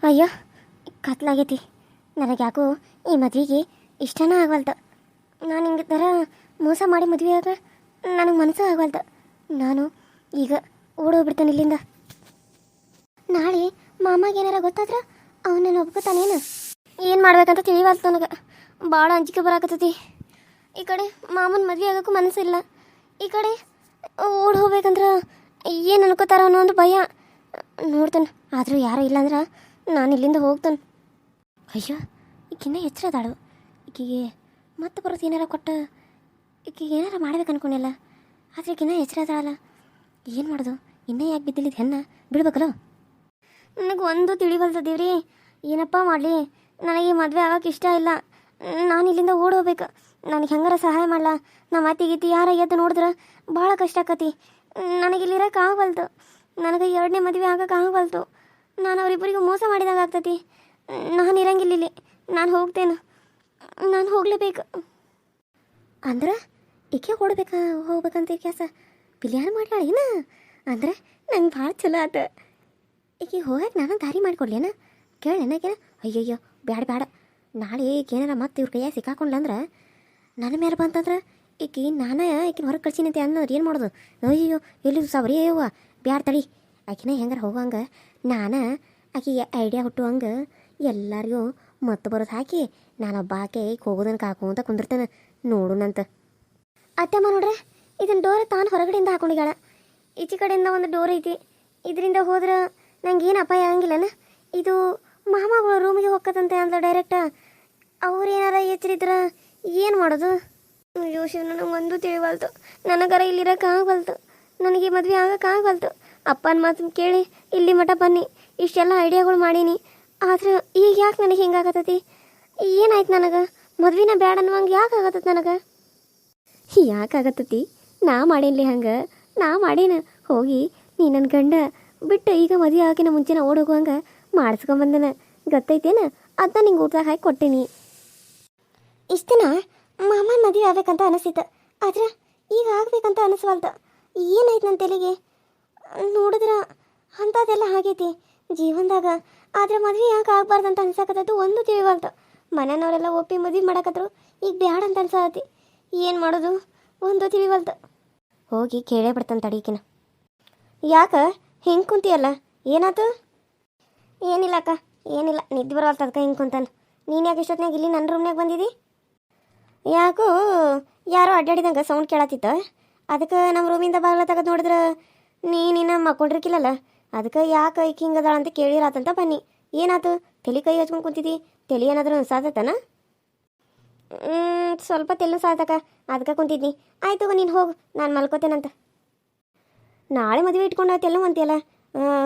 ಅಯ್ಯೋ ಕತ್ಲಾಗೈತಿ. ನನಗೆ ಯಾಕೋ ಈ ಮದುವೆಗೆ ಇಷ್ಟನೇ ಆಗವಲ್ತು. ನಾನು ಹಿಂಗೆ ಥರ ಮೋಸ ಮಾಡಿ ಮದುವೆ ಆಗ ನನಗೆ ಮನಸ್ಸು ಆಗವಲ್ತು. ನಾನು ಈಗ ಓಡೋಗ್ಬಿಡ್ತೇನೆ ಇಲ್ಲಿಂದ. ನಾಳೆ ಮಾಮಗೆ ಏನಾರ ಗೊತ್ತಾದ್ರೆ ಅವನನ್ನು ಒಪ್ಕೋತಾನೇನು? ಏನು ಮಾಡ್ಬೇಕಂತ ತಿಳಿವಲ್ತು ನನಗೆ. ಭಾಳ ಅಂಜಿಕೆ ಬರಾಕತ್ತೈತಿ. ಈ ಕಡೆ ಮಾಮನ ಮದುವೆ ಆಗೋಕ್ಕೂ ಮನಸ್ಸಿಲ್ಲ, ಈ ಕಡೆ ಓಡಿ ಹೋಗ್ಬೇಕಂದ್ರೆ ಏನು ಅನ್ಕೋತಾರ ಅನ್ನೋ ಒಂದು ಭಯ. ನೋಡ್ತಾನೆ, ಆದರೂ ಯಾರೂ ಇಲ್ಲಾಂದ್ರೆ ನಾನು ಇಲ್ಲಿಂದ ಹೋಗ್ತಾನೆ. ಅಯ್ಯೋ ಈಗಿನ್ನ ಎಚ್ಚರದಾಳು. ಈಕಿಗೆ ಮತ್ತೆ ಬರೋದು ಏನಾರ ಕೊಟ್ಟು ಈಕಿಗೆ ಏನಾರ ಮಾಡ್ಬೇಕು ಅನ್ಕೊಂಡಿಲ್ಲ, ಆದರೆ ಈಗಿನ್ನ ಎಚ್ಚರದಾಳಲ್ಲ. ಏನು ಮಾಡೋದು? ಇನ್ನೇ ಯಾಕೆ ಬಿದ್ದಿಲ್ಲಿದ್ದು ಹೆಣ್ಣ ಬಿಡ್ಬೇಕಲ್ಲ? ನನಗೆ ಒಂದು ತಿಳಿವಲ್ದು ದೇವ್ರಿ, ಏನಪ್ಪ ಮಾಡಲಿ? ನನಗೆ ಮದುವೆ ಆಗೋಕೆ ಇಷ್ಟ ಇಲ್ಲ. ನಾನು ಇಲ್ಲಿಂದ ಓಡೋಗ್ಬೇಕು. ನನಗೆ ಹೆಂಗಾರ ಸಹಾಯ ಮಾಡಲ. ನಮ್ಮ ಅತ್ತಿಗೀತಿ ಯಾರ ಎದ್ದು ನೋಡಿದ್ರೆ ಭಾಳ ಕಷ್ಟ ಆಕತಿ. ನನಗಿಲ್ಲಿರೋಕೆ ಆಗವಲ್ತು. ನನಗೆ ಎರಡನೇ ಮದುವೆ ಆಗೋಕೆ ಆಗವಲ್ತು. ನಾನು ಅವರಿಬ್ಬರಿಗೂ ಮೋಸ ಮಾಡಿದಾಗ ಆಗ್ತೈತಿ. ನಾನು ಇರಂಗಿಲ್ಲ ಇಲ್ಲಿ. ನಾನು ಹೋಗ್ತೇನೆ, ನಾನು ಹೋಗಲೇಬೇಕು. ಅಂದ್ರೆ ಈಕೆ ಹೋಗ್ಬೇಕಂತ ಕೆಲಸ ಪ್ಲ್ಯಾನ್ ಮಾಡ್ಯಾಳೇನ? ಅಂದ್ರೆ ನಂಗೆ ಭಾಳ ಚಲೋ ಆತ. ಈಕೆ ಹೋಗಕ್ಕೆ ನಾನು ದಾರಿ ಮಾಡಿಕೊಡ್ಲೇನ? ಕೇಳೇನಾಕೇನ? ಅಯ್ಯಯ್ಯೋ ಬೇಡ. ನಾಳೆ ಈಗೇನಾರ ಮತ್ತೆ ಇವ್ರ ಕೈಯಾಗ ಸಿಕ್ಕಾಕೊಂಡ್ಲಂದ್ರೆ ನನ್ನ ಮೇಲೆ ಬಂತಂದ್ರೆ ಈಕಿನ ಹೊರಗೆ ಕಳ್ಸಿನಂತೆ ಅನ್ನೋರು ಏನು ಮಾಡೋದು? ಅಯ್ಯಯ್ಯೋ ಎಲ್ಲಿ ಸಾವ್ರಿ ಅಯ್ಯವ್ವ ಬ್ಯಾಡ ತಡಿ. ಆಕಿನ ಹೆಂಗಾರ ಹೋಗಂಗೆ ನಾನು ಆಕಿಗೆ ಐಡಿಯಾ ಹುಟ್ಟುವಂಗೆ ಎಲ್ಲರಿಗೂ ಮತ್ತೆ ಬರೋದು ಹಾಕಿ ನಾನೊಬ್ಬ ಆಕೆ ಹೋಗೋದನ್ನು ಕಾಕೊಂತ ಕುಂದಿರ್ತೇನೆ. ನೋಡುನಂತ. ಅತ್ತಮ್ಮ ನೋಡ್ರೆ, ಇದನ್ನ ಡೋರ್ ತಾನು ಹೊರಗಡೆಯಿಂದ ಹಾಕೊಂಡಿದ್ದಾಳ. ಈಚೆ ಕಡೆಯಿಂದ ಒಂದು ಡೋರ್ ಐತಿ. ಇದರಿಂದ ಹೋದ್ರೆ ನಂಗೆ ಏನು ಅಪಾಯ ಆಗಂಗಿಲ್ಲನ? ಇದು ಮಾಮಗಳು ರೂಮಿಗೆ ಹೋಗ್ಕತ್ತಂತೆ ಅಂದ ಡೈರೆಕ್ಟ. ಅವ್ರು ಏನಾರ ಎಚ್ಚರಿದ್ರೆ ಏನು ಮಾಡೋದು? ಅಯ್ಯೋ ಶಿವ, ನನಗೆ ಒಂದು ತಿಳಿವಲ್ತು. ನನಗರ ಇಲ್ಲಿರೋಕೆ ಆಗವಲ್ತು. ನನಗೆ ಮದುವೆ ಆಗೋಕೆ ಆಗವಲ್ತು. ಅಪ್ಪನ ಮಾತು ಕೇಳಿ ಇಲ್ಲಿ ಮಠ ಬನ್ನಿ, ಇಷ್ಟೆಲ್ಲ ಐಡಿಯಾಗಳು ಮಾಡೀನಿ. ಆದ್ರೆ ಈಗ ಯಾಕೆ ನನಗೆ ಹಿಂಗಾಗತ್ತತಿ? ಏನಾಯ್ತು ನನಗೆ? ಮದುವೆನ ಬ್ಯಾಡ ಅನ್ನುವಂಗೆ ಯಾಕೆ ಆಗತ್ತತಿ ನನಗೆ? ಯಾಕಾಗತ್ತತಿ? ನಾ ಮಾಡೇನ್ಲಿ ಹಂಗೆ? ನಾ ಮಾಡೇನ? ಹೋಗಿ ನೀ ನನ್ನ ಗಂಡ ಬಿಟ್ಟು ಈಗ ಮದುವೆ ಆಕಿನ ಮುಂಚೆನ ಓಡೋಗುವಂಗೆ ಮಾಡಿಸ್ಕೊಂಬಂದನ. ಗೊತ್ತೈತೇನ? ಅದನ್ನ ನಿಂಗೆ ಊಟದಾಗ ಹಾಕಿ ಕೊಟ್ಟೇನಿ. ಇಷ್ಟನ ಮಾಮನ ಮದುವೆ ಆಗ್ಬೇಕಂತ ಅನಿಸಿತ್ತು, ಆದ್ರೆ ಈಗ ಆಗ್ಬೇಕಂತ ಅನಿಸ್ವಲ್ತು. ಏನಾಯ್ತು ನನ್ನ ತಲೆಗೆ? ನೋಡಿದ್ರೆ ಅಂಥದ್ದೆಲ್ಲ ಆಗೈತಿ ಜೀವನದಾಗ. ಆದರೆ ಮದುವೆ ಯಾಕೆ ಆಗ್ಬಾರ್ದಂತ ಅನ್ಸಕತ್ತದು ಒಂದು ತಿಳಿವಲ್ತು. ಮನೆಯವ್ರೆಲ್ಲ ಒಪ್ಪಿ ಮದುವೆ ಮಾಡಕತ್ರು, ಈಗ ಬ್ಯಾಡ ಅಂತ ಅನ್ಸತಿ. ಏನು ಮಾಡೋದು ಒಂದು ತಿಳಿವಲ್ತು. ಹೋಗಿ ಕೇಳೇ ಬಿಡ್ತಾನೆ ತಡೀಕಿನ. ಯಾಕೆ ಹಿಂಗೆ ಕುಂತೀಯಲ್ಲ? ಏನಾಯ್ತು? ಏನಿಲ್ಲ ಅಕ್ಕ, ಏನಿಲ್ಲ. ನಿದ್ದೆ ಬರವಲ್ತು, ಅದಕ್ಕೆ ಹಿಂಗೆ ಕುಂತಾನೆ. ನೀನು ಯಾಕೆ ಇಷ್ಟೊತ್ತಿನಾಗ ಇಲ್ಲಿ ನನ್ನ ರೂಮ್ನಾಗ ಬಂದಿದ್ದಿ? ಯಾಕೋ ಯಾರೋ ಅಡ್ಡಾಡಿದಂಗೆ ಸೌಂಡ್ ಕೇಳತ್ತಿತ್ತು. ಅದಕ್ಕೆ ನಮ್ಮ ರೂಮಿಂದ ಬಾಗಿಲ ತೆಗೆದು ನೋಡಿದ್ರೆ ನೀನಿನ್ನ ಮಕ್ಕೊಂಡಿರ್ಕಿಲ್ಲಲ್ಲ. ಅದಕ್ಕೆ ಯಾಕೆ ಐಕೆ ಹಿಂಗದಾಳ ಅಂತ ಕೇಳಿರಾತಂತ ಬನ್ನಿ. ಏನಾಯ್ತು? ತಲೆ ಕೈ ಹಚ್ಕೊಂಡು ಕುಂತಿದ್ದಿ? ತಲೆ ಏನಾದರೂ ಸಾತತನ? ಸ್ವಲ್ಪ ತೆಲ್ಲು ಸಾತಕ್ಕ, ಅದಕ್ಕೆ ಕುಂತಿದ್ನಿ. ಆಯ್ತು ನೀನು ಹೋಗು, ನಾನು ಮಲ್ಕೋತೇನಂತ. ನಾಳೆ ಮದುವೆ ಇಟ್ಕೊಂಡು ತೆಲ್ಲು ಅಂತೀಯಲ್ಲ,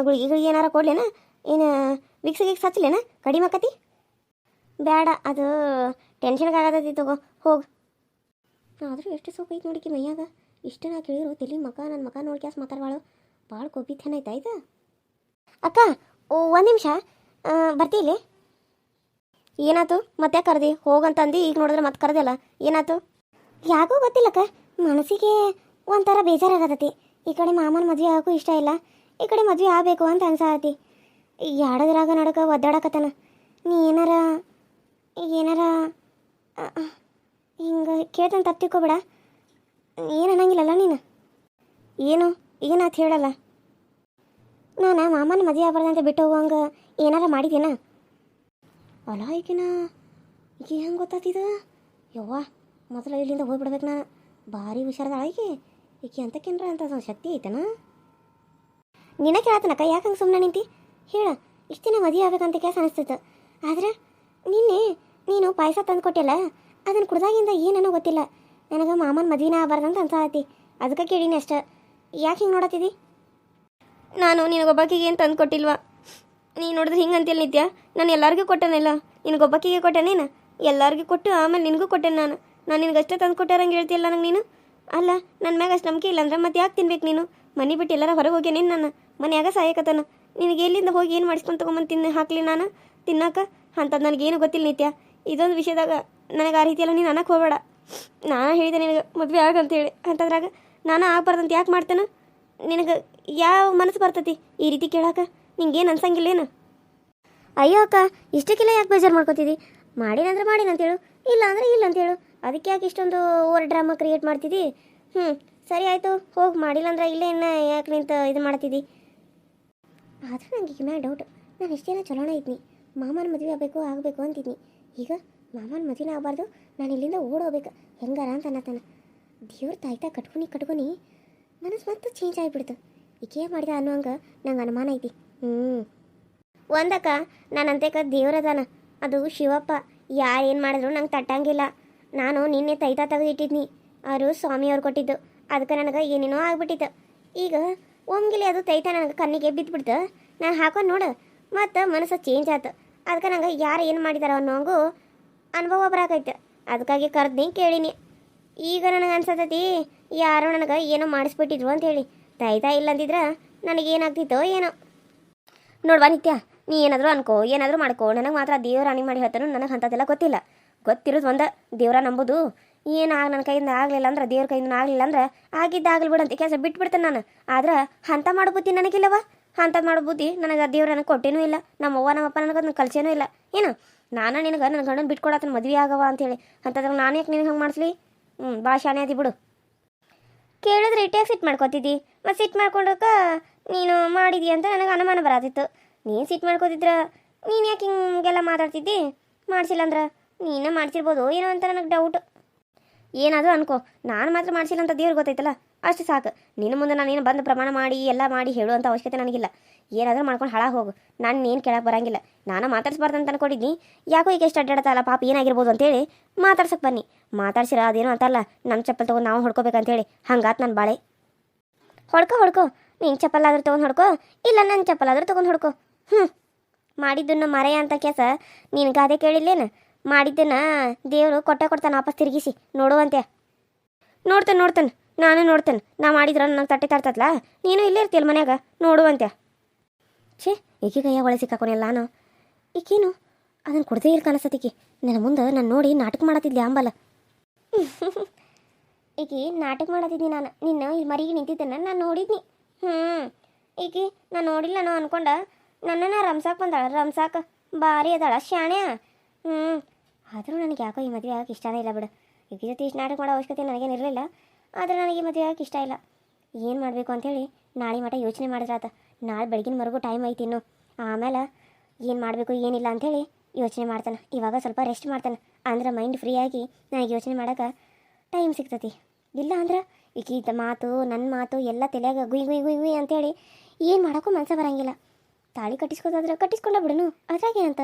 ಗುಳಿಗೆ ಏನಾರ ಕೊಡ್ಲೇನ? ಏನು ವಿಕ್ಸಿಗೆ ಹಚ್ಚಲೇನ? ಕಡಿಮೆ ಆಕತಿ? ಬೇಡ, ಅದು ಟೆನ್ಷನ್ಗೆ ಆಗತೈತಿ. ತಗೋ ಹೋಗು. ಆದರೂ ಎಷ್ಟು ಸೋಕು ಐತೆ ನೋಡಿಕಿ ಮೈಯಾಗ. ಇಷ್ಟು ನಾ ಕೇಳಿರು ತಲೆ ನನ್ನ ಮಕ ನೋಡಿ ಕ್ಯಾಸ್ ಮಾತಾಡ್ವಾಳು. ಭಾಳ ಕೋಪಿತ್ತೇನಾಯ್ತು. ಆಯ್ತಾ ಅಕ್ಕ? ಒಂದು ನಿಮಿಷ ಬರ್ತೀಲಿ. ಏನಾಯ್ತು? ಮತ್ತೆ ಕರೆದಿ ಹೋಗಂತಂದು ಈಗ ನೋಡಿದ್ರೆ ಮತ್ತೆ ಕರೆದಲ್ಲ, ಏನಾಯ್ತು? ಯಾಕೋ ಗೊತ್ತಿಲ್ಲಕ್ಕ, ಮನಸ್ಸಿಗೆ ಒಂಥರ ಬೇಜಾರಾಗತೈತಿ. ಈ ಕಡೆ ಮಾಮನ ಮದುವೆ ಆಗೋಕ್ಕೂ ಇಷ್ಟ ಇಲ್ಲ, ಈ ಕಡೆ ಮದುವೆ ಆಗಬೇಕು ಅಂತ ಅನ್ಸಾತಿ. ಎರಡದ್ರಾಗ ನಡಕ ಒದ್ದಾಡಕತ್ತಾನ. ನೀ ಏನಾರ ಹಿಂಗೆ ಕೇಳ್ತಾನೆ ತಪ್ಪು ತಿಳ್ಕೊಬೇಡ. ಏನು ಅನ್ನಂಗಿಲ್ಲಲ್ಲ ನೀನು? ಏನಾಯ್ತು ಹೇಳಲ್ಲ. ನಾನು ಮಾಮನ ಮದುವೆ ಆಗ್ಬಾರ್ದಂತ ಬಿಟ್ಟು ಹೋಗುವಂಗೆ ಏನಾರ ಮಾಡಿದೇನ? ಅಲ್ಲ ಈಗಿನ ಹೆಂಗೆ ಗೊತ್ತಾತಿದ? ಯವ್ವ, ಮೊದಲು ಇಲ್ಲಿಂದ ಹೋಗ್ಬಿಡ್ಬೇಕು. ನಾನು ಭಾರಿ ಹುಷಾರದಾಳ ಈಕೆ ಅಂತಕ್ಕೇನ್ರ ಅಂತ ಶಕ್ತಿ ಐತನ? ನಿನ್ನ ಕೇಳತ್ತನಕ್ಕ, ಯಾಕೆ ಹಂಗೆ ಸುಮ್ಮನೆ ನಿಂತಿ? ಹೇಳ. ಇಷ್ಟು ದಿನ ಮದುವೆ ಆಗ್ಬೇಕಂತ ಕೆಲಸ ಅನಿಸ್ತಿತ್ತು, ಆದ್ರೆ ನಿನ್ನೆ ನೀನು ಪಾಯಸ ತಂದು ಕೊಟ್ಟಿಲ್ಲ, ಅದನ್ನು ಕುಡ್ದಾಗಿಂದ ಏನೇನೋ ಗೊತ್ತಿಲ್ಲ. ನನಗೆ ಮಾಮನ ಮದುವೆನ ಆಗ್ಬಾರ್ದಂತ ಅನ್ಸಾತಿ. ಅದಕ್ಕೆ ಕೇಳೀನಿ ಅಷ್ಟ. ಯಾಕೆ ಹಿಂಗೆ ನೋಡತ್ತಿದ್ದಿ? ನಾನು ನಿನಗೊಬ್ಬಾಕಿಗೆ ಏನು ತಂದು ಕೊಟ್ಟಿಲ್ವಾ? ನೀನು ನೋಡಿದ್ರೆ ಹಿಂಗೆ ಅಂತಿಲ್ಲ ನಿತ್ಯ. ನಾನು ಎಲ್ಲರಿಗೂ ಕೊಟ್ಟೇನಿಲ್ಲ, ನಿನಗೊಬ್ಬಾಕಿಗೆ ಕೊಟ್ಟೇನೇನು? ಎಲ್ಲರಿಗೂ ಕೊಟ್ಟು ಆಮೇಲೆ ನಿನಗೂ ಕೊಟ್ಟೇನೆ. ನಾನು ನಿನಗಷ್ಟೇ ತಂದು ಕೊಟ್ಟಾರಂಗೆ ಹೇಳ್ತಿಲ್ಲ ನನಗೆ ನೀನು. ಅಲ್ಲ, ನನ್ನ ಮ್ಯಾಗ ಅಷ್ಟು ನಂಬಿಕೆ ಇಲ್ಲ ಅಂದ್ರೆ ಮತ್ತೆ ಯಾಕೆ ತಿನ್ಬೇಕು ನೀನು? ಮನೆ ಬಿಟ್ಟು ಎಲ್ಲಾರ ಹೊರಗೆ ಹೋಗ್ಯಾನೇನು? ನಾನು ಮನೆಯಾಗ ಸಾಯಕತ್ತಾನ. ನಿನಗೆ ಎಲ್ಲಿಂದ ಹೋಗಿ ಏನು ಮಾಡಿಸ್ಕೊಂಡು ತೊಗೊಂಬಂದು ಹಾಕ್ಲಿ ನಾನು ತಿನ್ನಾಕ? ಅಂಥದ್ದು ನನಗೇನು ಗೊತ್ತಿಲ್ಲ ನಿತ್ಯ. ಇದೊಂದು ವಿಷಯದಾಗ ನನಗೆ ಆ ರೀತಿಯೆಲ್ಲ ನೀನು ಅನ್ನಕ್ಕೆ ಹೋಗಬೇಡ. ನಾನು ಹೇಳಿದೆ ನಿನಗೆ ಮದುವೆ ಆಗಂತೇಳಿ, ಅಂಥದ್ರಾಗ ನಾನು ಆಗ್ಬಾರ್ದಂತ ಯಾಕೆ ಮಾಡ್ತೇನೆ? ನಿನಗೆ ಯಾವ ಮನಸ್ಸು ಬರ್ತೈತಿ ಈ ರೀತಿ ಕೇಳಾಕ? ನಿಂಗೇನು ಅನ್ಸಂಗಿಲ್ಲೇನು? ಅಯ್ಯೋ ಅಕ್ಕ, ಇಷ್ಟಕ್ಕೆಲ್ಲ ಯಾಕೆ ಬೇಜಾರು ಮಾಡ್ಕೋತಿದ್ದಿ? ಮಾಡಿನಂದ್ರೆ ಮಾಡಿನಂತೇಳು, ಇಲ್ಲ ಅಂದರೆ ಇಲ್ಲ ಅಂತೇಳು. ಅದಕ್ಕೆ ಯಾಕೆ ಇಷ್ಟೊಂದು ಓವರ್ ಡ್ರಾಮಾ ಕ್ರಿಯೇಟ್ ಮಾಡ್ತಿದ್ದಿ? ಸರಿ ಆಯಿತು, ಹೋಗಿ. ಮಾಡಿಲ್ಲ ಅಂದ್ರೆ ಇಲ್ಲೇ ಇನ್ನು ಯಾಕೆ ನಿಂತು ಇದು ಮಾಡ್ತಿದ್ದಿ? ಆದರೂ ನನಗೆ ಈಗ ಮ್ಯಾಲೆ ಡೌಟ್. ನಾನು ಎಷ್ಟು ಜನ ಚಲೋಣ ಇದ್ನಿ, ಮಾಮನ ಮದುವೆ ಆಗಬೇಕು ಅಂತಿದ್ನಿ. ಈಗ ಮಾಮನ ಮದುವೆನೇ ಆಗಬಾರ್ದು, ನಾನು ಇಲ್ಲಿಂದ ಓಡೋಗ್ಬೇಕು ಹೆಂಗಾರ ಅಂತ ಅನ್ನತಾನ. ದೇವ್ರ ತಾಯ್ತಾ ಕಟ್ಕೊನಿ ಮನಸ್ಸು ಮತ್ತೆ ಚೇಂಜ್ ಆಗಿಬಿಡ್ತು. ಈಕೆ ಮಾಡಿದ ಅನ್ನೋ ಹಂಗೆ ನಂಗೆ ಅನುಮಾನ ಐತಿ. ಒಂದಕ್ಕ ನಾನಂತೇಕ ದೇವ್ರದಾನ, ಅದು ಶಿವಪ್ಪ. ಯಾರು ಏನು ಮಾಡಿದ್ರು ನಂಗೆ ತಟ್ಟಂಗಿಲ್ಲ. ನಾನು ನಿನ್ನೆ ತೈತಾ ತೆಗೆದಿಟ್ಟಿದ್ನಿ, ಅವರು ಸ್ವಾಮಿಯವ್ರು ಕೊಟ್ಟಿದ್ದು. ಅದಕ್ಕೆ ನನಗೆ ಏನೇನೋ ಆಗ್ಬಿಟ್ಟಿತ್ತು. ಈಗ ಒಮ್ಗಿಲಿ ಅದು ತೈತಾ ನನಗೆ ಕಣ್ಣಿಗೆ ಬಿದ್ದುಬಿಡ್ತು. ನಾನು ಹಾಕೊಂಡು ನೋಡು ಮತ್ತು ಮನಸ್ಸು ಚೇಂಜ್ ಆಯ್ತು. ಅದಕ್ಕೆ ನಂಗೆ ಯಾರು ಏನು ಮಾಡಿದಾರ ಅನ್ನೋಂಗೂ ಅನುಭವ ಬರಾಕೈತೆ. ಅದಕ್ಕಾಗಿ ಕರೆದ್ನಿ, ಕೇಳೀನಿ. ಈಗ ನನಗೆ ಅನ್ಸತೈತಿ ಯಾರೋ ನನಗೆ ಏನೋ ಮಾಡಿಸ್ಬಿಟ್ಟಿದ್ರು ಅಂತೇಳಿ. ತಾಯ್ತಾ ಇಲ್ಲ ಅಂತಿದ್ರೆ ನನಗೇನಾಗ್ತಿತ್ತೋ ಏನೋ. ನೋಡ್ವಾ ನಿತ್ಯ, ನೀ ಏನಾದರೂ ಅನ್ಕೋ, ಏನಾದರೂ ಮಾಡ್ಕೋ, ನನಗೆ ಮಾತ್ರ ದೇವ್ರ ರಾಣಿ ಮಾಡಿ ಹೇಳ್ತಾನು. ನನಗೆ ಅಂಥದ್ದೆಲ್ಲ ಗೊತ್ತಿಲ್ಲ. ಗೊತ್ತಿರೋದು ಒಂದು, ದೇವ್ರ ನಂಬೋದು. ನನ್ನ ಕೈಯಿಂದ ಆಗಲಿಲ್ಲ ಅಂದ್ರೆ, ದೇವ್ರ ಕೈಯಿಂದ ಆಗಲಿಲ್ಲ ಅಂದ್ರೆ ಆಗಿದ್ದಾಗಲಿ ಬಿಡಂತ ಕೆಲಸ ಬಿಟ್ಬಿಡ್ತೇನೆ ನಾನು. ಆದ್ರೆ ಅಂಥ ಮಾಡೋ ಬುದ್ಧಿ ನನಗಿಲ್ಲವ. ಅಂಥದ್ದು ಮಾಡೋ ಬುದ್ಧಿ ನನಗೆ ದೇವ್ರು ನನಗೆ ಕೊಟ್ಟೇನೂ ಇಲ್ಲ. ನಮ್ಮವ್ವ ನಮ್ಮಪ್ಪ ನನಗೆ ಅದನ್ನ ಕಲ್ಸೇನೂ ಇಲ್ಲ. ಏನು ನಾನು ನಿನಗೆ ನನ್ನ ಗಂಡನ ಬಿಟ್ಕೊಡತ್ತನ ಮದುವೆ ಆಗವ ಅಂತೇಳಿ ಅಂಥದ್ರಾಗ ನಾನು ಯಾಕೆ ನಿನಗೆ ಹಂಗೆ ಮಾಡಿಸ್ಲಿ? ಭಾಳ ಶಾನೆ ಅದಿ ಬಿಡು. ಕೇಳಿದ್ರೆ ಇಟ್ಟಾಗ ಸಿಟ್ಟು ಮಾಡ್ಕೊತಿದ್ದಿ. ಮತ್ತು ಸಿಟ್ಟು ಮಾಡ್ಕೊಂಡಕ್ಕ ನೀನು ಮಾಡಿದಿ ಅಂತ ನನಗೆ ಅನುಮಾನ ಬರತ್ತಿತ್ತು. ನೀನು ಸಿಟ್ಟು ಮಾಡ್ಕೋತಿದ್ರ ನೀನು ಯಾಕೆ ಹಿಂಗೆಲ್ಲ ಮಾತಾಡ್ತಿದ್ದಿ? ಮಾಡಿಸಿಲ್ಲ ಅಂದ್ರೆ ನೀನೇ ಮಾಡ್ಸಿರ್ಬೋದು ಏನೋ ಅಂತ ನನಗೆ ಡೌಟ್. ಏನಾದರೂ ಅನ್ಕೋ, ನಾನು ಮಾತ್ರ ಮಾಡಿಸಿಲ್ಲ ಅಂತ ದೇವ್ರಿಗೆ ಗೊತ್ತೈತಲ್ಲ, ಅಷ್ಟು ಸಾಕು. ನಿನ್ನ ಮುಂದೆ ನಾನೇನು ಬಂದು ಪ್ರಮಾಣ ಮಾಡಿ ಎಲ್ಲ ಮಾಡಿ ಹೇಳುವಂಥ ಅವಶ್ಯಕತೆ ನನಗಿಲ್ಲ. ಏನಾದರೂ ಮಾಡ್ಕೊಂಡು ಹಾಳಾಗಿ ಹೋಗು, ನಾನು ಏನು ಕೇಳಕ್ಕೆ ಬರೋಂಗಿಲ್ಲ. ನಾನು ಮಾತಾಡ್ಸ್ಬಾರ್ದು ಅಂತ ಅನ್ಕೊಂಡಿದ್ನಿ. ಯಾಕೋ ಈಗ ಎಷ್ಟು ಅಡ್ಡಾಡತ್ತಲ್ಲ ಪಾಪ, ಏನಾಗಿರ್ಬೋದು ಅಂತೇಳಿ ಮಾತಾಡ್ಸಕ್ಕೆ ಬನ್ನಿ. ಮಾತಾಡ್ಸಿರ ಅದೇನೋ ಅಂತಲ್ಲ, ನಮ್ಮ ಚಪ್ಪಲ್ ತೊಗೊಂಡು ನಾವು ಹೊಡ್ಕೋಬೇಕಂತೇಳಿ ಹಂಗಾತ್ ನಾನು ಬಾಳೆ. ಹೊಡ್ಕೋ, ನೀನು ಚಪ್ಪಲ್ ಆದ್ರೂ ತೊಗೊಂಡು ಹೊಡ್ಕೋ, ಇಲ್ಲ ನನ್ನ ಚಪ್ಪಲ್ ಆದ್ರೂ ತೊಗೊಂಡು ಹೊಡ್ಕೋ. ಮಾಡಿದ್ದನ್ನು ಮರೆಯ ಅಂತ ಕೆಲಸ ನೀನು ಗಾದೆ ಕೇಳಿಲ್ಲೇನು? ಮಾಡಿದ್ದನ್ನ ದೇವರು ಕೊಡ್ತಾನೆ ವಾಪಸ್ ತಿರುಗಿಸಿ. ನೋಡುವಂತೆ ನೋಡ್ತಾನೆ ನಾನು ನೋಡ್ತೇನೆ. ನಾ ಮಾಡಿದ್ರೆ ನನಗೆ ತಟ್ಟೆ ತರ್ತತ್ಲ, ನೀನು ಇಲ್ಲೇ ಇರ್ತೀಯಲ್ಲ ಮನ್ಯಾಗ, ನೋಡುವಂತೆ. ಛೇ, ಈಗೀಗ ಯಾವ ಒಳೆ ಸಿಕ್ಕಾಕೊನೆಲ್ಲ ನಾನು. ಈಕೇನು ಅದನ್ನು ಕೊಡದೇ ಇಲ್ಲ ಕಾಣಿಸತಿಕಿ. ನನ್ನ ಮುಂದೆ ನಾನು ನೋಡಿ ನಾಟಕ ಮಾಡತ್ತಿದ್ದೆ ಅಂಬಲ್ಲ. ಈಕಿ ನಾಟಕ ಮಾಡತ್ತಿದ್ನಿ ನಾನು. ನಿನ್ನ ಇಲ್ಲಿ ಮರಿಗೆ ನಿಂತಿದ್ದನ್ನು ನಾನು ನೋಡಿದ್ನಿ. ಈಕಿ ನಾನು ನೋಡಿಲ್ಲನೋ ಅನ್ಕೊಂಡ ನನ್ನನ್ನು ರಂಸಾಕ್ ಬಂದಾಳ. ರಂಸಾಕ ಭಾರಿ ಅದಾಳ, ಶಾಣ್ಯ. ಆದರೂ ನನಗೆ ಯಾಕೋ ಈ ಮದುವೆ ಆಗಕ್ಕೆ ಇಷ್ಟನೇ ಇಲ್ಲ ಬಿಡು. ಈಗ ಜೊತೆ ಇಷ್ಟು ನಾಟಕ ಮಾಡೋ ಅವಶ್ಯಕತೆ ನನಗೇನಿರಲಿಲ್ಲ. ಆದರೆ ನನಗೆ ಈ ಮದುವೆ ಆಗಕ್ಕೆ ಇಷ್ಟ ಇಲ್ಲ. ಏನು ಮಾಡಬೇಕು ಅಂಥೇಳಿ ನಾಳೆ ಮಟ ಯೋಚನೆ ಮಾಡಿದ್ರಾತ. ನಾಳೆ ಬೆಳಗಿನವರೆಗೂ ಟೈಮ್ ಐತಿ ಇನ್ನು. ಆಮೇಲೆ ಏನು ಮಾಡಬೇಕು ಏನಿಲ್ಲ ಅಂಥೇಳಿ ಯೋಚನೆ ಮಾಡ್ತಾನೆ. ಇವಾಗ ಸ್ವಲ್ಪ ರೆಸ್ಟ್ ಮಾಡ್ತಾನೆ, ಅಂದ್ರೆ ಮೈಂಡ್ ಫ್ರೀ ಆಗಿ ನನಗೆ ಯೋಚನೆ ಮಾಡೋಕೆ ಟೈಮ್ ಸಿಗ್ತತಿ. ಇಲ್ಲ ಅಂದ್ರೆ ಈಗಿದ್ದ ಮಾತು ನನ್ನ ಮಾತು ಎಲ್ಲ ತಲೆಯಾಗ ಗುಯ್ ಅಂಥೇಳಿ ಏನು ಮಾಡೋಕ್ಕೂ ಮನಸ್ಸು ಬರೋಂಗಿಲ್ಲ. ತಾಳಿ ಕಟ್ಟಿಸ್ಕೋದಾದ್ರೆ ಕಟ್ಟಿಸ್ಕೊಂಡ ಬಿಡನು, ಅದ್ರಾಗೇನಂತ.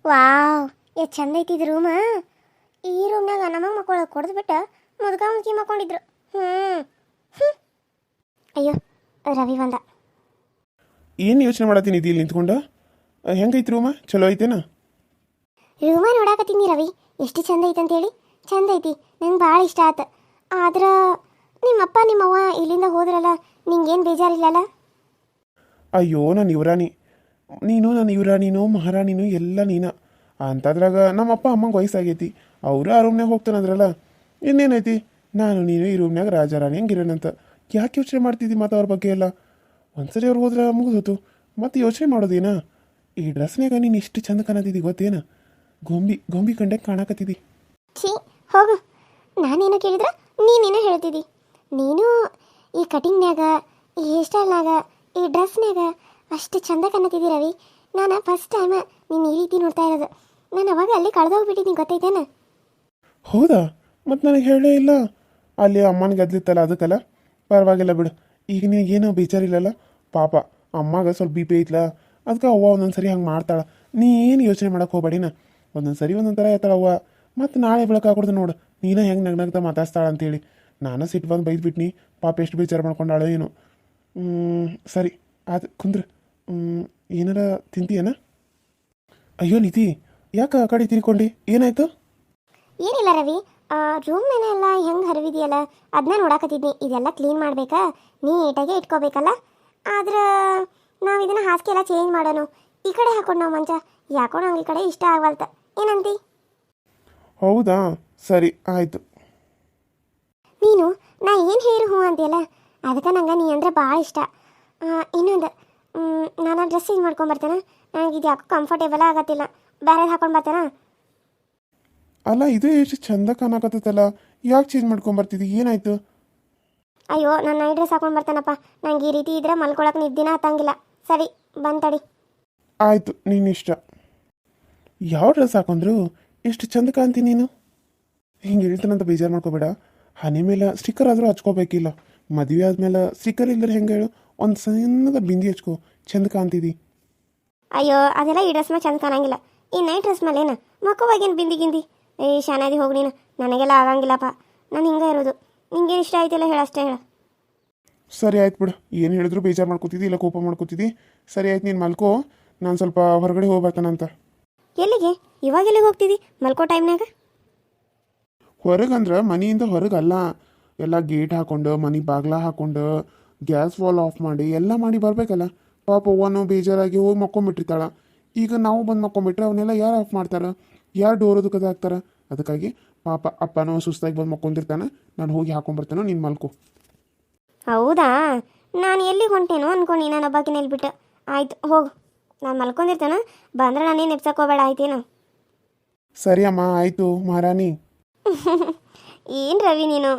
ವಾವ್, ಎಷ್ಟು ಚಂದ ಐತಿದ್ ರೂಮ. ಈ ರೂಮ್ನಾಗ ನಮಗೆ ಮಕ್ಕಳು ಕೊಡ್ದುಬಿಟ್ಟು ಮುದುಕಿ ಮಕ್ಕೊಂಡಿದ್ರು. ಅಯ್ಯೋ ರವಿ ಬಂದ. ಏನು ಯೋಚನೆ ಮಾಡತ್ತೀನಿ ಇಲ್ಲಿ ನಿಂತ್ಕೊಂಡ? ಹೆಂಗೈತಿ ರೂಮ? ಚಲೋ ಐತೇನಾ? ರೂಮ ನೋಡಾಕತ್ತೀನಿ ರವಿ, ಎಷ್ಟು ಚಂದ ಐತೆ ಅಂತೇಳಿ. ಚಂದ ಐತಿ, ನಂಗೆ ಭಾಳ ಇಷ್ಟ ಆಯ್ತು. ಆದ್ರೆ ನಿಮ್ಮಪ್ಪ ನಿಮ್ಮವ್ವ ಇಲ್ಲಿಂದ ಹೋದ್ರಲ್ಲ, ನಿಂಗೇನು ಬೇಜಾರಿಲ್ಲಲ್ಲ? ಅಯ್ಯೋ, ನಾನು ಯುವರಾಣಿ, ನನ್ನ ಯುವರಾಣಿನೋ ಮಹಾರಾಣಿನೋ ಎಲ್ಲ ನೀನ. ಅಂಥದ್ರಾಗ ನಮ್ಮಪ್ಪ ಅಮ್ಮಂಗೆ ವಯಸ್ಸಾಗೈತಿ, ಅವರು ಆ ರೂಮ್ನಾಗ ಹೋಗ್ತಾನಂದ್ರಲ್ಲ, ಇನ್ನೇನೈತಿ, ನಾನು ನೀನು ಈ ರೂಮ್ನಾಗ ರಾಜಾರಾಣಿ ಹಂಗಿರೋಣಂತ. ಯಾಕೆ ಯೋಚನೆ ಮಾಡ್ತಿದ್ದಿ ಮತ್ತು ಅವ್ರ ಬಗ್ಗೆ ಎಲ್ಲ? ಒಂದ್ಸರಿ ಅವ್ರು ಹೋದ್ರೆ ಮುಗಿದೋತು, ಮತ್ತೆ ಯೋಚನೆ ಮಾಡೋದೇನಾ? ಈ ಡ್ರೆಸ್ನಾಗ ನೀನು ಇಷ್ಟು ಚಂದ ಕಾಣತಿದ್ದಿ ಗೊತ್ತೇನ? ಗೊಂಬಿ ಕಂಡೆ ಕಾಣಕತ್ತಿದ್ದಿ. ಛೀ ಹೋಗು, ನಾನೇನು ಕೇಳಿದ್ರೆ ನೀನೇನೋ ಹೇಳ್ತಿದ್ದಿ. ನೀನು ಈ ಕಟಿಂಗ್ನಾಗ, ಈ ಹೇರ್ ಸ್ಟೈಲ್ನಾಗ, ಈ ಡ್ರೆಸ್ನಾಗ ಅಷ್ಟು ಚಂದ ಕಾಣತಿದ್ದಿ ರವಿ. ನಾನು ಫಸ್ಟ್ ಟೈಮ್ ನೀನು ಈ ರೀತಿ ನೋಡ್ತಾ ಇರೋದು. ನಾನು ಅವಾಗ ಅಲ್ಲಿ ಕಳೆದೋಗ್ಬಿಟ್ಟಿದ್ದೀನಿ, ಗೊತ್ತೈತೇನ? ಹೌದಾ? ಮತ್ತು ನನಗೆ ಹೇಳೇ ಇಲ್ಲ. ಅಲ್ಲಿ ಅಮ್ಮನ ಗದ್ಲಿತ್ತಲ್ಲ, ಅದಕ್ಕಲ್ಲ. ಪರವಾಗಿಲ್ಲ ಬಿಡು, ಈಗ ನಿನಗೇನೋ ಬೇಜಾರಿಲ್ಲಲ್ಲ. ಪಾಪ ಅಮ್ಮಗೆ ಸ್ವಲ್ಪ ಬಿ ಪಿ ಐತ್ಲ, ಅದಕ್ಕೆ ಅವ್ವ ಒಂದೊಂದು ಸರಿ ಹಂಗೆ ಮಾಡ್ತಾಳೆ. ನೀ ಏನು ಯೋಚನೆ ಮಾಡೋಕೆ ಹೋಗ್ಬೇಡಿನ. ಒಂದೊಂದು ಸರಿ ಒಂದೊಂದು ಥರ ಆಯ್ತಾಳ ಅವ್ವ. ಮತ್ತು ನಾಳೆ ಬೆಳಕಾಗ್ಬಿಡ್ದು ನೋಡು, ನೀನು ಹೆಂಗೆ ನಗ್ನಗ್ತಾ ಮಾತಾಡ್ತಾಳೆ ಅಂತೇಳಿ. ನಾನು ಸಿಟ್ಟು ಬಂದು ಬೈದ್ಬಿಟ್ನಿ. ಪಾಪ ಎಷ್ಟು ಬೇಜಾರು ಮಾಡ್ಕೊಂಡಾಳು ಏನು. ಸರಿ ಅದು ಕುಂದ್ರ. ಏನಾರ ತಿಂತೀಯನ? ಅಯ್ಯೋ ನಿಧಿ, ಯಾಕೆ ಆ ಕಡೆ ತಿರ್ಕೊಂಡು ಏನಾಯ್ತು? ಏನಿಲ್ಲ ರವಿ, ರೂಮ್ ಮೇಲೆ ಎಲ್ಲ ಹೆಂಗೆ ಹರಿವಿದೆಯಲ್ಲ ಅದನ್ನ ನೋಡಾಕತ್ತಿದ್ನಿ. ಇದೆಲ್ಲ ಕ್ಲೀನ್ ಮಾಡಬೇಕಾ, ನೀಟಾಗೆ ಇಟ್ಕೋಬೇಕಲ್ಲ. ಆದ್ರೆ ನಾವು ಇದನ್ನು ಹಾಸಿಗೆ ಎಲ್ಲ ಚೇಂಜ್ ಮಾಡೋಣ. ಈ ಕಡೆ ಹಾಕೊಂಡು ನಾವು ಮಂಚ ಯಾಕೋ ನಂಗೆ ಈ ಕಡೆ ಇಷ್ಟ ಆಗವಲ್ತ. ಏನಂತಿ? ಹೌದಾ, ಸರಿ ಆಯಿತು. ನೀನು ನಾ ಏನು ಹೇರು ಹ್ಞೂ ಅಂತೀಯಲ್ಲ, ಅದಕ್ಕೆ ನಂಗೆ ನೀ ಅಂದರೆ ಭಾಳ ಇಷ್ಟ. ಇನ್ನೊಂದು, ನಾನು ಡ್ರೆಸ್ ಚೇಂಜ್ ಮಾಡ್ಕೊಂಬರ್ತೇನೆ. ನನಗೆ ಇದು ಯಾಕೋ ಕಂಫರ್ಟೇಬಲ್ ಆಗತ್ತಿಲ್ಲ. ಬೇರೆದು ಹಾಕೊಂಡು ಬರ್ತೇನೆ. ಅಲ್ಲ ಇದು ಎಷ್ಟು ಚಂದ ಕಾಣಕತ್ತಲ್ಲ, ಯಾಕೆ ಚೇಂಜ್ ಮಾಡ್ಕೊಂಬರ್ತಿದ್ದಿ, ಏನಾಯ್ತು? ಅಯ್ಯೋ ನಾನು ನೈಟ್ ಡ್ರೆಸ್ ಹಾಕೊಂಡು ಬರ್ತೇನಪ್ಪ. ನಂಗೆ ಈ ರೀತಿ ಇದ್ರೆ ಮಲ್ಕೊಳಕ್ಕೆ ನಿದ್ದಿನ ಹತ್ತಂಗಿಲ್ಲ. ಸರಿ ಬಂತಡಿ. ಆಯಿತು ನಿನ್ನಿಷ್ಟ. ಯಾವ ಡ್ರೆಸ್ ಹಾಕೊಂಡ್ರು ಎಷ್ಟು ಚಂದ ಕಾಣ್ತೀನಿ ನೀನು. ಹಿಂಗೆ ಹೇಳ್ತಾನಂತ ಬೇಜಾರು ಮಾಡ್ಕೋಬೇಡ. ಹನಿ ಮೇಲೆ ಸ್ಟಿಕ್ಕರ್ ಆದರೂ ಹಚ್ಕೋಬೇಕಿಲ್ಲ. ಮದುವೆ ಆದಮೇಲೆ ಸ್ಟಿಕ್ಕರ್ ಇಲ್ಲದ್ರೆ ಹೆಂಗೆ ಹೇಳು, ಒಂದು ಸಣ್ಣದ ಬಿಂದಿ ಹಚ್ಕೋ, ಚಂದ ಕಾಣ್ತಿದ್ದಿ. ಅಯ್ಯೋ ಅದೆಲ್ಲ ಈ ಡ್ರೆಸ್ ಮೇಲೆ ಚಂದ ಕಾಣಂಗಿಲ್ಲ. ಈ ನೈಟ್ ಡ್ರೆಸ್ ಮೇಲೆ ಏನು ಮಕ್ಕವಾಗೇನು ಬಿಂದಿ ಗಿಂದಿ. ಶಾನಾದಿ ಹೋಗಿ ನೀನು, ನನಗೆಲ್ಲ ಆಗಂಗಿಲ್ಲಪ್ಪ. ನಾನು ಹಿಂಗೆ ಇರೋದು. ನಿಂಗೇನು ಇಷ್ಟ ಆಯ್ತಿಲ್ಲ ಹೇಳಷ್ಟೇ ಹೇಳ. ಸರಿ ಆಯ್ತು ಬಿಡು, ಏನು ಹೇಳಿದ್ರು ಬೇಜಾರು ಮಾಡ್ಕೋತಿದ್ದಿ ಇಲ್ಲ ಕೋಪ ಮಾಡ್ಕೋತಿದ್ದಿ. ಸರಿ ಆಯ್ತು ನೀನು ಮಲ್ಕೋ, ನಾನು ಸ್ವಲ್ಪ ಹೊರಗಡೆ ಹೋಗ್ಬರ್ತಾನಂತ. ಎಲ್ಲಿಗೆ? ಇವಾಗ ಎಲ್ಲಿಗೆ ಹೋಗ್ತಿದ್ದಿ ಮಲ್ಕೋ ಟೈಮ್ನಾಗ? ಹೊರಗಂದ್ರೆ ಮನೆಯಿಂದ ಹೊರಗಲ್ಲ, ಎಲ್ಲ ಗೇಟ್ ಹಾಕೊಂಡು ಮನೆ ಬಾಗ್ಲ ಹಾಕೊಂಡು ಗ್ಯಾಸ್ ವಾಲ್ ಆಫ್ ಮಾಡಿ ಎಲ್ಲ ಮಾಡಿ ಬರಬೇಕಲ್ಲ. ಪಾಪ ಅವ್ವನು ಬೇಜಾರಾಗಿ ಹೋಗಿ ಮಕ್ಕೊಂಬಿಟ್ಟಿರ್ತಾಳ. ಈಗ ನಾವು ಬಂದು ಮಕ್ಕೊಂಬಿಟ್ರೆ ಅವನ್ನೆಲ್ಲ ಯಾರು ಆಫ್ ಮಾಡ್ತಾರೆ, ಯಾರು ಡೋರ್ ಅದು ಹಾಕ್ತಾರೆ? ಅದಕ್ಕಾಗಿ ಪಾಪ ಅಪ್ಪನೂ ಸುಸ್ತಾಗಿ ಬಂದು ಮಕ್ಕೊಂದಿರ್ತಾನೆ. ನಾನು ಹೋಗಿ ಹಾಕೊಂಡ್ಬರ್ತಾನೋ, ನೀನು ಮಲ್ಕೋ. ಹೌದಾ, ನಾನು ಎಲ್ಲಿಗೆ ಹೊಂಟೇನೋ ಅನ್ಕೊಂಡು ನಾನು ಒಬ್ಬಾಕಿನ ಬಿಟ್ಟು. ಆಯ್ತು ಹೋಗು, ನಾನು ಮಲ್ಕೊಂಡಿರ್ತೇನೆ. ಬಂದ್ರೆ ನಾನೇನು ಎಪ್ಸಕ್ಕೆ ಹೋಗಬೇಡ ಆಯ್ತೇನು? ಸರಿ ಅಮ್ಮ, ಆಯಿತು ಮಹಾರಾಣಿ. ಏನು ರವಿ ನೀನು.